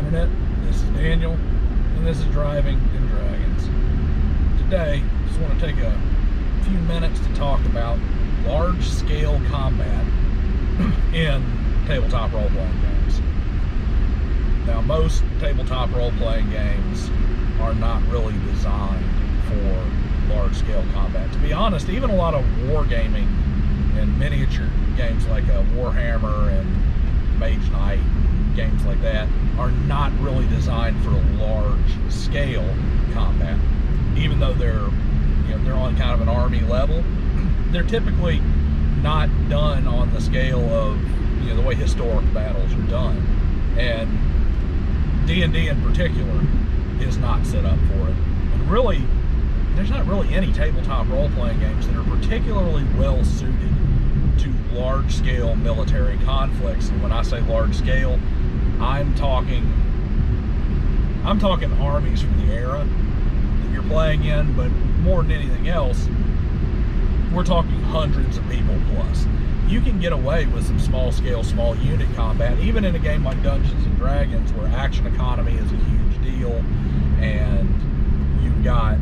Internet. This is Daniel, and this is Driving and Dragons. Today, I just want to take a few minutes to talk about large-scale combat in tabletop role-playing games. Now, most tabletop role-playing games are not really designed for large-scale combat. To be honest, even a lot of wargaming and miniature games like Warhammer and Mage Knight, games like that, are not really designed for large-scale combat. Even though they're on kind of an army level, they're typically not done on the scale of the way historic battles are done. And D&D in particular is not set up for it. And really, there's not really any tabletop role-playing games that are particularly well suited to large-scale military conflicts. And when I say large-scale, I'm talking armies from the era that you're playing in, but more than anything else, we're talking hundreds of people plus. You can get away with some small-scale, small unit combat, even in a game like Dungeons and Dragons, where action economy is a huge deal, and you've got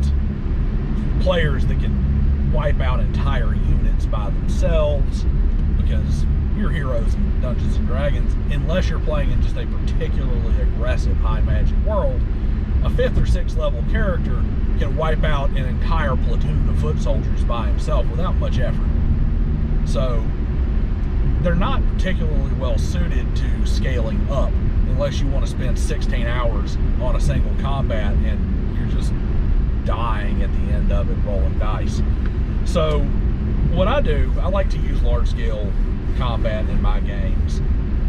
players that can wipe out entire units by themselves, because you're heroes in Dungeons and Dragons. Unless you're playing in just a particularly aggressive high magic world, a 5th or 6th level character can wipe out an entire platoon of foot soldiers by himself without much effort. So they're not particularly well suited to scaling up, unless you want to spend 16 hours on a single combat and you're just dying at the end of it rolling dice. So what I do, I like to use large-scale combat in my games,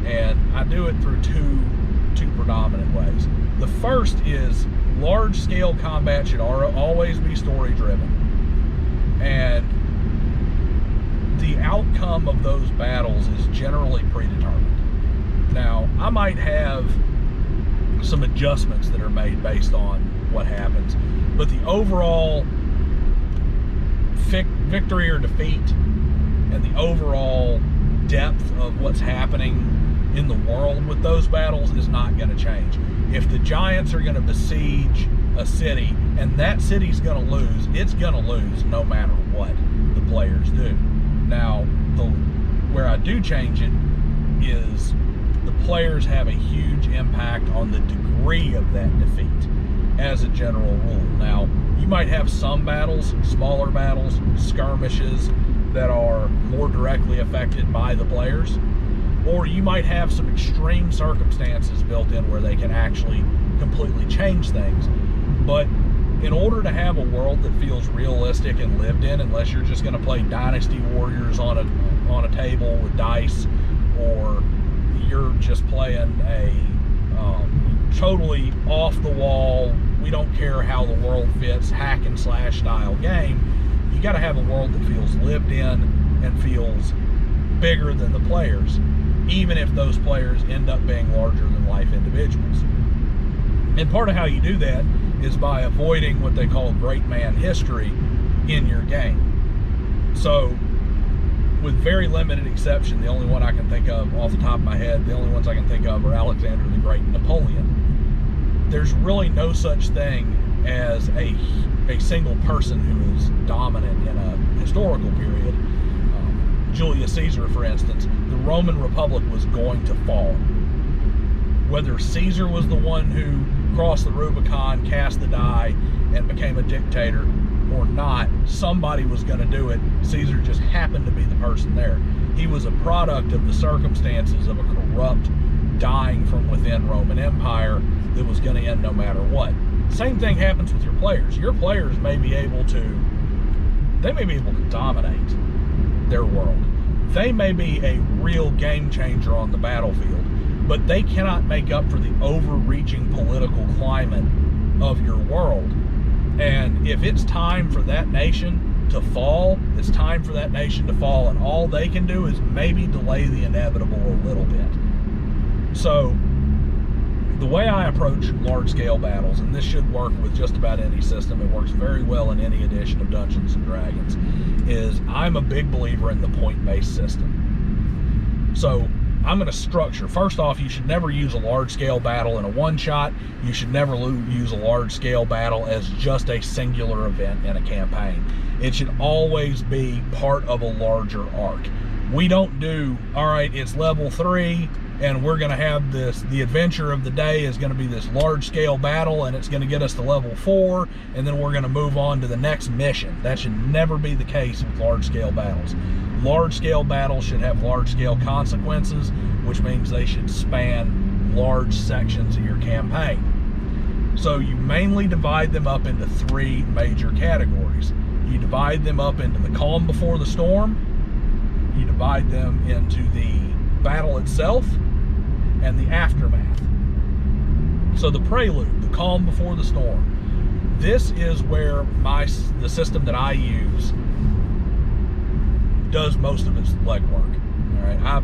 and I do it through two predominant ways. The first is large-scale combat should always be story-driven, and the outcome of those battles is generally predetermined. Now, I might have some adjustments that are made based on what happens, but the overall victory or defeat and the overall depth of what's happening in the world with those battles is not going to change. If the giants are going to besiege a city and that city's going to lose, it's going to lose no matter what the players do. Now, where I do change it is the players have a huge impact on the degree of that defeat as a general rule. Now, you might have some battles, smaller battles, skirmishes, that are more directly affected by the players, or you might have some extreme circumstances built in where they can actually completely change things. But in order to have a world that feels realistic and lived in, unless you're just going to play Dynasty Warriors on a table with dice, or you're just playing a totally off the wall, we don't care how the world fits, hack and slash style game, you got to have a world that feels lived in and feels bigger than the players, even if those players end up being larger than life individuals. And part of how you do that is by avoiding what they call great man history in your game. So, with very limited exception, the only one I can think of off the top of my head, the only ones I can think of are Alexander the Great and Napoleon. There's really no such thing as a single person who is dominant in a historical period. Julius Caesar, for instance, the Roman Republic was going to fall. Whether Caesar was the one who crossed the Rubicon, cast the die, and became a dictator or not, somebody was going to do it. Caesar just happened to be the person there. He was a product of the circumstances of a corrupt, dying from within Roman Empire that was going to end no matter what. Same thing happens with your players. Your players may be able to dominate their world. They may be a real game changer on the battlefield, but they cannot make up for the overreaching political climate of your world. And if it's time for that nation to fall, it's time for that nation to fall, and all they can do is maybe delay the inevitable a little bit. So the way I approach large-scale battles, and this should work with just about any system, it works very well in any edition of Dungeons and Dragons, is I'm a big believer in the point-based system. So I'm going to structure. First off, you should never use a large-scale battle in a one-shot. You should never use a large-scale battle as just a singular event in a campaign. It should always be part of a larger arc. We don't do, all right, it's level 3, and we're going to have this, the adventure of the day is going to be this large-scale battle, and it's going to get us to level 4, and then we're going to move on to the next mission. That should never be the case with large-scale battles. Large-scale battles should have large-scale consequences, which means they should span large sections of your campaign. So you mainly divide them up into 3 major categories. You divide them up into the calm before the storm, you divide them into the battle itself, and the aftermath. So the prelude, the calm before the storm, this is where the system that I use does most of its legwork. All right, I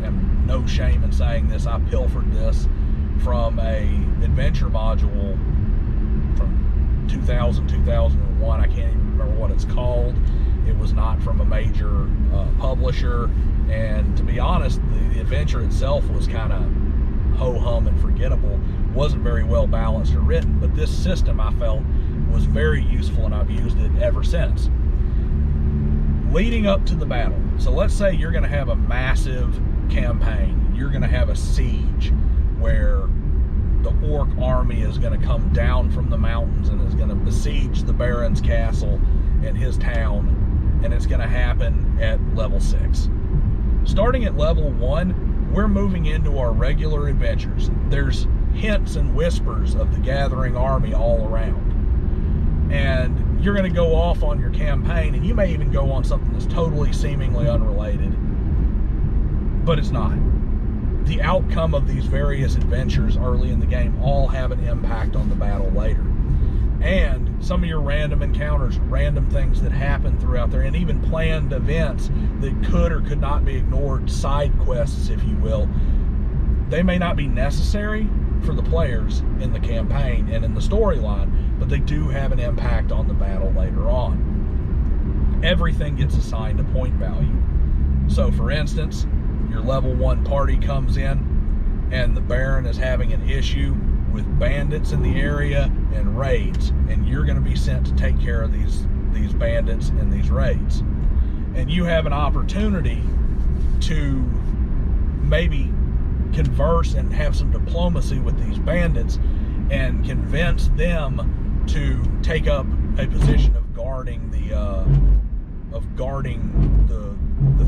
am no shame in saying this. I pilfered this from a adventure module from 2000, 2001. I can't even remember what it's called. It was not from a major publisher, and to be honest, the adventure itself was kind of ho-hum and forgettable. Wasn't very well balanced or written, but this system I felt was very useful, and I've used it ever since. Leading up to the battle, so let's say you're going to have a massive campaign. You're going to have a siege where the orc army is going to come down from the mountains and is going to besiege the Baron's castle and his town, and it's going to happen at level 6. Starting at level 1, we're moving into our regular adventures. There's hints and whispers of the gathering army all around. And you're going to go off on your campaign, and you may even go on something that's totally seemingly unrelated, but it's not. The outcome of these various adventures early in the game all have an impact on the battle later. And some of your random encounters, random things that happen throughout there, and even planned events that could or could not be ignored, side quests, if you will, they may not be necessary for the players in the campaign and in the storyline, but they do have an impact on the battle later on. Everything gets assigned a point value. So for instance, your level 1 party comes in and the Baron is having an issue with bandits in the area and raids, and you're going to be sent to take care of these bandits and these raids. And you have an opportunity to maybe converse and have some diplomacy with these bandits and convince them to take up a position of guarding the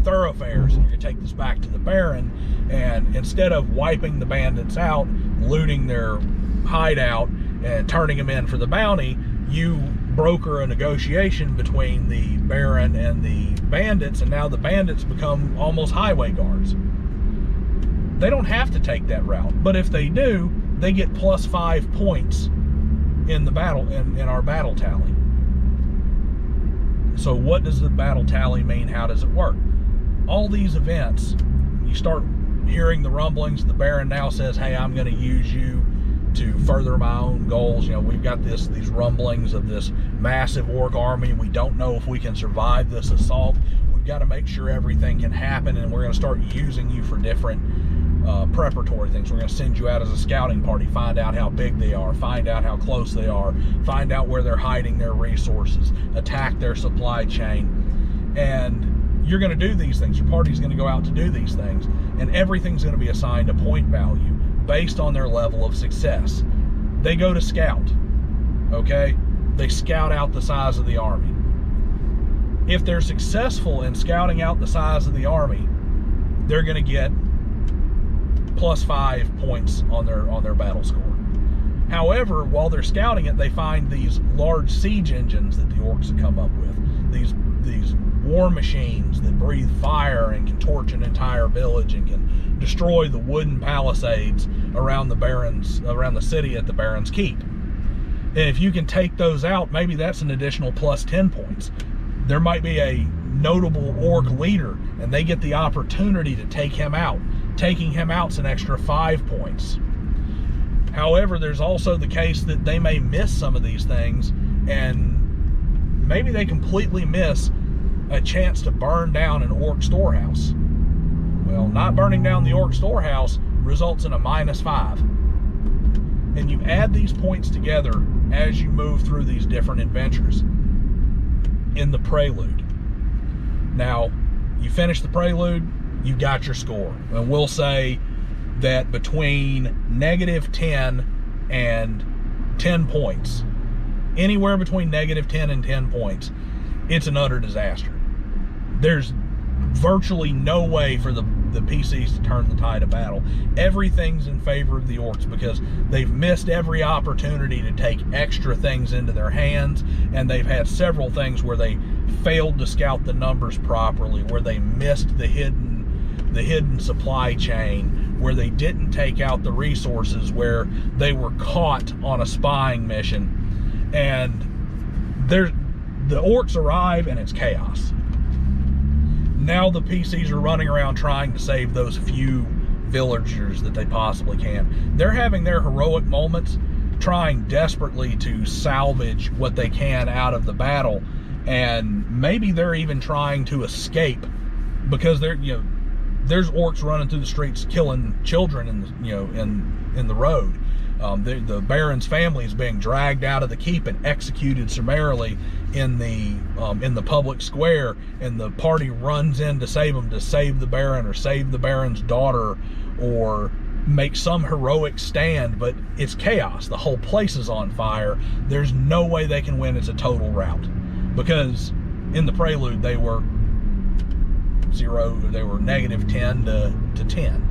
thoroughfares. And you're going to take this back to the Baron, and instead of wiping the bandits out, looting their hideout and turning them in for the bounty, you broker a negotiation between the Baron and the bandits, and now the bandits become almost highway guards. They don't have to take that route, but if they do, they get +5 points in the battle, in our battle tally. So what does the battle tally mean? How does it work? All these events, you start hearing the rumblings. The Baron now says, hey, I'm going to use you to further my own goals. You know, we've got these rumblings of this massive orc army. We don't know if we can survive this assault. We've got to make sure everything can happen, and we're going to start using you for different preparatory things. We're going to send you out as a scouting party, find out how big they are, find out how close they are, find out where they're hiding their resources, attack their supply chain. And you're going to do these things. Your party's going to go out to do these things, and everything's going to be assigned a point value based on their level of success. They go to scout, okay? They scout out the size of the army. If they're successful in scouting out the size of the army, they're going to get +5 points on their battle score. However, while they're scouting it, they find these large siege engines that the orcs have come up with. These war machines that breathe fire and can torch an entire village and can destroy the wooden palisades around the city at the Baron's Keep. And if you can take those out, maybe that's an additional +10 points. There might be a notable orc leader, and they get the opportunity to take him out. Taking him out's an extra 5 points. However, there's also the case that they may miss some of these things, and maybe they completely miss a chance to burn down an orc storehouse. Well, not burning down the orc storehouse results in a -5. And you add these points together as you move through these different adventures in the prelude. Now, you finish the prelude, you got your score. And we'll say that between -10 and 10 points, anywhere between -10 and 10 points, it's an utter disaster. There's virtually no way for the PCs to turn the tide of battle. Everything's in favor of the orcs because they've missed every opportunity to take extra things into their hands, and they've had several things where they failed to scout the numbers properly, where they missed the hidden supply chain, where they didn't take out the resources, where they were caught on a spying mission, and the orcs arrive and it's chaos. Now the PCs are running around trying to save those few villagers that they possibly can. They're having their heroic moments, trying desperately to salvage what they can out of the battle, and maybe they're even trying to escape because there's orcs running through the streets killing children in the road. The Baron's family is being dragged out of the keep and executed summarily in the public square, and the party runs in to save them, to save the Baron or save the Baron's daughter or make some heroic stand, but it's chaos. The whole place is on fire. There's no way they can win. It's a total rout because in the prelude they were -10 to 10.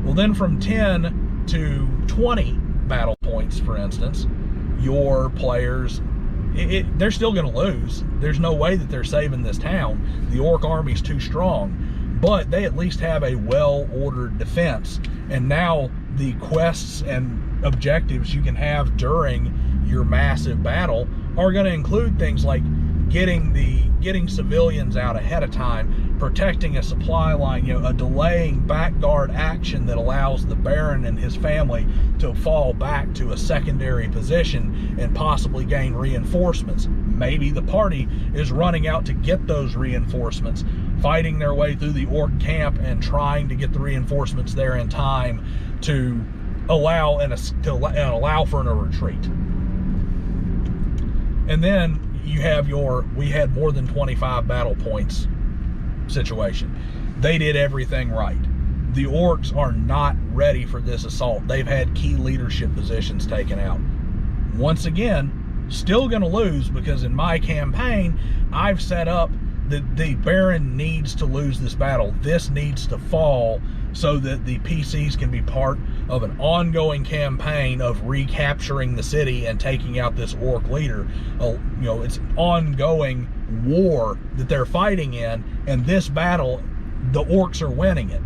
Well, then from 10 to 20 battle points, for instance, your players, they're still going to lose. There's no way that they're saving this town. The orc army's too strong, but they at least have a well-ordered defense. And now the quests and objectives you can have during your massive battle are going to include things like getting civilians out ahead of time, protecting a supply line, a delaying backguard action that allows the Baron and his family to fall back to a secondary position and possibly gain reinforcements. Maybe the party is running out to get those reinforcements, fighting their way through the orc camp and trying to get the reinforcements there in time to allow for a retreat. And then you have we had more than 25 battle points situation. They did everything right. The orcs are not ready for this assault. They've had key leadership positions taken out. Once again, still going to lose because in my campaign, I've set up that the Baron needs to lose this battle. This needs to fall so that the PCs can be part of an ongoing campaign of recapturing the city and taking out this orc leader. It's an ongoing war that they're fighting in, and this battle, the orcs are winning it.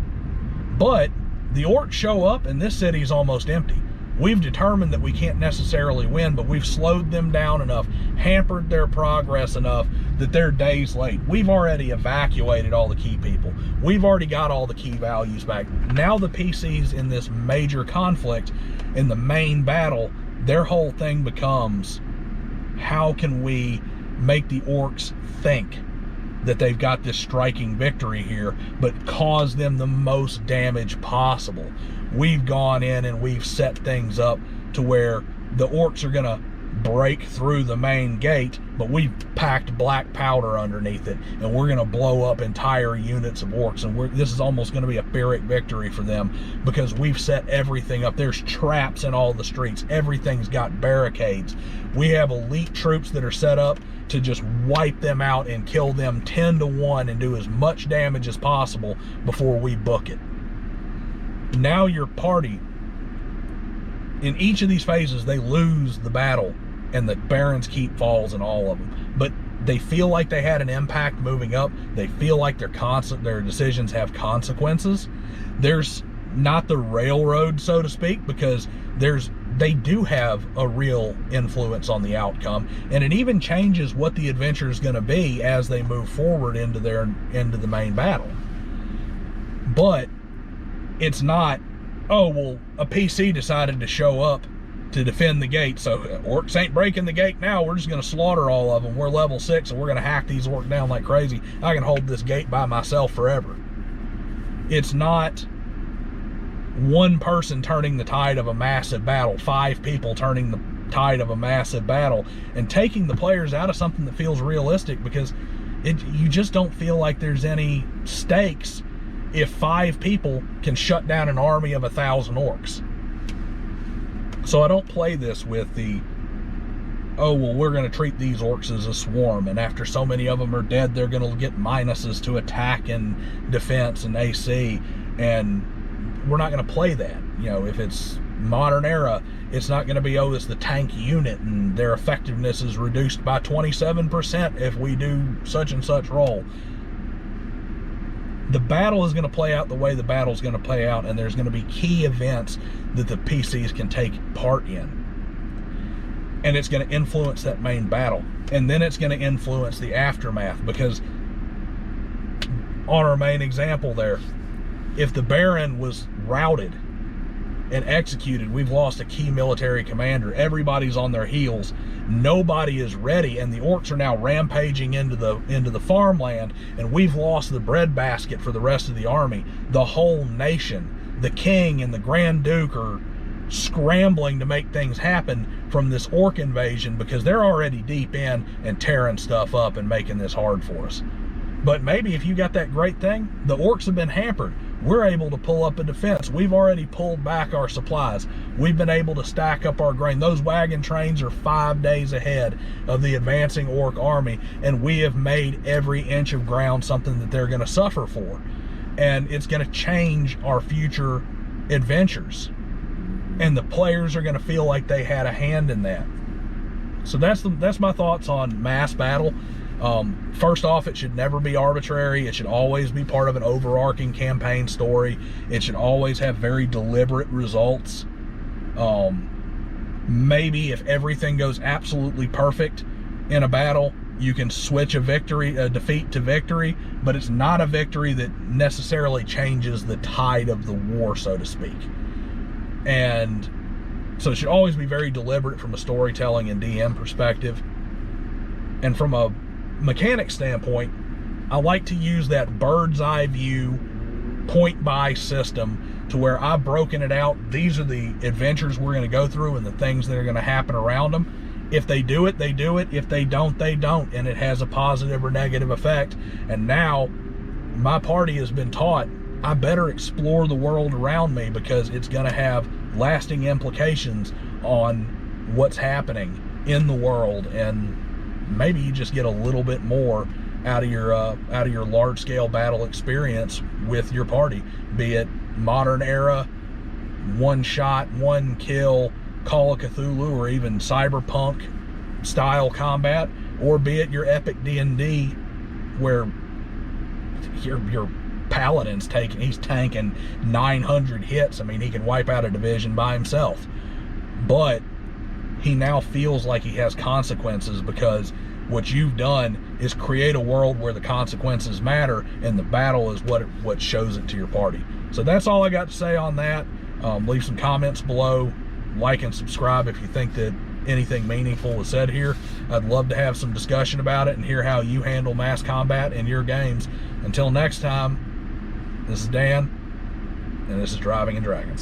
But the orcs show up and this city's almost empty. We've determined that we can't necessarily win, but we've slowed them down enough, hampered their progress enough that they're days late. We've already evacuated all the key people. We've already got all the key values back. Now the PCs in this major conflict, in the main battle, their whole thing becomes, how can we make the orcs think that they've got this striking victory here, but cause them the most damage possible? We've gone in and we've set things up to where the orcs are gonna break through the main gate, but we've packed black powder underneath it, and we're gonna blow up entire units of orcs, and this is almost gonna be a Pyrrhic victory for them because we've set everything up. There's traps in all the streets. Everything's got barricades. We have elite troops that are set up to just wipe them out and kill them 10 to 1 and do as much damage as possible before we book it. Now your party, in each of these phases, they lose the battle and the Baron's Keep falls in all of them. But they feel like they had an impact moving up. They feel like their decisions have consequences. There's not the railroad, so to speak, because they do have a real influence on the outcome, and it even changes what the adventure is going to be as they move forward into the main battle. But it's not, oh, well, a PC decided to show up to defend the gate, so orcs ain't breaking the gate now. We're just going to slaughter all of them. We're level 6, and we're going to hack these orcs down like crazy. I can hold this gate by myself forever. It's not one person turning the tide of a massive battle, 5 people turning the tide of a massive battle, and taking the players out of something that feels realistic, because you just don't feel like there's any stakes if 5 people can shut down an army of 1,000 orcs. So I don't play this with the, oh, well, we're going to treat these orcs as a swarm, and after so many of them are dead, they're going to get minuses to attack and defense and AC, and we're not going to play that. You know, if it's modern era, it's not going to be, oh, it's the tank unit and their effectiveness is reduced by 27% if we do such and such role. The battle is going to play out the way the battle is going to play out, and there's going to be key events that the PCs can take part in. And it's going to influence that main battle. And then it's going to influence the aftermath, because on our main example there, if the Baron was routed and executed, we've lost a key military commander. Everybody's on their heels. Nobody is ready, and the orcs are now rampaging into the farmland, and we've lost the breadbasket for the rest of the army. The whole nation, the king and the Grand Duke, are scrambling to make things happen from this orc invasion, because they're already deep in and tearing stuff up and making this hard for us. But maybe if you got that great thing, the orcs have been hampered. We're able to pull up a defense. We've already pulled back our supplies. We've been able to stack up our grain. Those wagon trains are 5 days ahead of the advancing orc army, and we have made every inch of ground something that they're going to suffer for. And it's going to change our future adventures. And the players are going to feel like they had a hand in that. So that's my thoughts on mass battle. First off, it should never be arbitrary. It should always be part of an overarching campaign story. It should always have very deliberate results. Maybe if everything goes absolutely perfect in a battle, you can switch a defeat to victory, but it's not a victory that necessarily changes the tide of the war, so to speak. And so it should always be very deliberate from a storytelling and DM perspective. And from a mechanic standpoint, I like to use that bird's eye view point buy system, to where I've broken it out. These are the adventures we're going to go through and the things that are going to happen around them. If they do it, they do it. If they don't, they don't. And it has a positive or negative effect. And now my party has been taught, I better explore the world around me, because it's going to have lasting implications on what's happening in the world. And maybe you just get a little bit more out of your large-scale battle experience with your party, be it modern era, one shot, one kill, Call of Cthulhu, or even cyberpunk style combat, or be it your epic D&D, where your paladin's he's tanking 900 hits. I mean, he can wipe out a division by himself, but he now feels like he has consequences, because what you've done is create a world where the consequences matter, and the battle is what shows it to your party. So that's all I got to say on that. Leave some comments below, like and subscribe if you think that anything meaningful was said here. I'd love to have some discussion about it and hear how you handle mass combat in your games. Until next time, this is Dan, and this is Driving and Dragons.